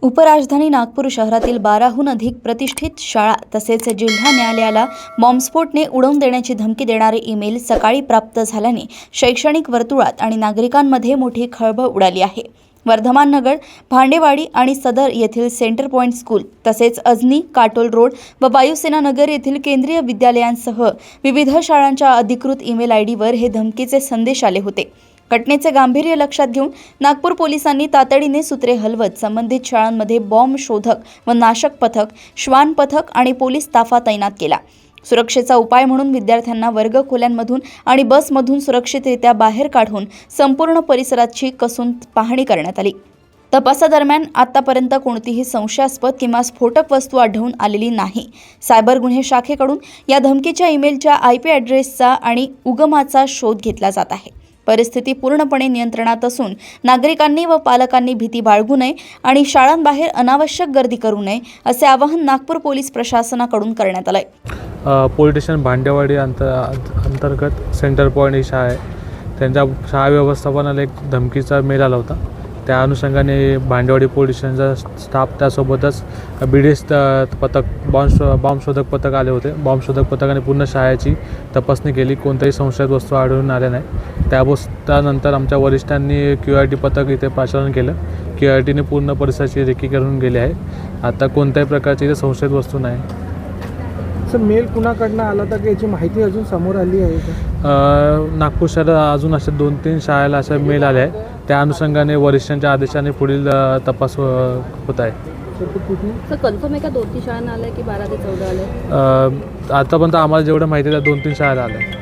उपराजधानी नागपूर शहरातील 12हून अधिक प्रतिष्ठित शाळा तसेच जिल्हा न्यायालयाला बॉम्बस्फोटने उडवून देण्याची धमकी देणारे ईमेल सकाळी प्राप्त झाल्याने शैक्षणिक वर्तुळात आणि नागरिकांमध्ये मोठी खळबळ उडाली आहे। वर्धमान नगर, भांडेवाडी आणि सदर येथील सेंटर पॉइंट स्कूल तसेच अजनी, काटोल रोड व वायुसेना नगर येथील केंद्रीय विद्यालयांसह विविध शाळांच्या अधिकृत ईमेल आयडीवर हे धमकीचे संदेश आले होते। घटनेचे गांभीर्य लक्षात घेऊन नागपूर पोलिसांनी तातडीने सूत्रे हलवत संबंधित शाळांमध्ये बॉम्ब शोधक व नाशक पथक, श्वान पथक आणि पोलीस ताफा तैनात केला। सुरक्षेचा उपाय म्हणून विद्यार्थ्यांना वर्ग खोल्यांमधून आणि बसमधून सुरक्षितरित्या बाहेर काढून संपूर्ण परिसराची कसून पाहणी करण्यात आली। तपासादरम्यान आतापर्यंत कोणतीही संशयास्पद किंवा स्फोटक वस्तू आढळून आलेली नाही। सायबर गुन्हे शाखेकडून या धमकीच्या ईमेलच्या IP ॲड्रेसचा आणि उगमाचा शोध घेतला जात आहे। परिस्थिती पूर्णपणे नियंत्रणात असून नागरिकांनी व पालकांनी भीती बाळगू नये आणि शाळांबाहेर अनावश्यक गर्दी करू नये असे आवाहन नागपूर पोलीस प्रशासनाकडून करण्यात आले आहे। पोलीस स्टेशन भांडेवाडी अंतर्गत सेंटर पॉईंट ही शाळा आहे। त्यांच्या शाळा व्यवस्थापनाला एक धमकीचा मेल आला होता। त्या अनुषंगाने भांडेवाडी पोलीस स्टेशनचा स्टाफ त्यासोबतच BDS पथक बॉम्ब शोधक पथक आले होते। बॉम्ब शोधक पथकाने पूर्ण शाळेची तपासणी केली, कोणत्याही संशयित वस्तू आढळून आल्या नाही। त्यानंतर आमच्या वरिष्ठांनी QRT पथक इथे पाचारण केलं। QRTने पूर्ण परिसराची रेकी करून गेली आहे। आता कोणत्याही प्रकारची इथे संशयित वस्तू नाही। सर, मेल कुणाकडनं आला तर याची माहिती अजून समोर आली आहे का? नागपूर शहरात अजून अशा 2-3 शाळेला अशा मेल आले आहे। त्या अनुषंगाने वरिष्ठांच्या आदेशाने पुढील तपास होत आहे। सर, कन्फर्म आहे का 2-3 शाळांना आलं आहे की 12 ते 14 आलं आहे? आतापर्यंत आम्हाला जेवढं माहिती आहे त्या 2-3 शाळेला आलं आहे।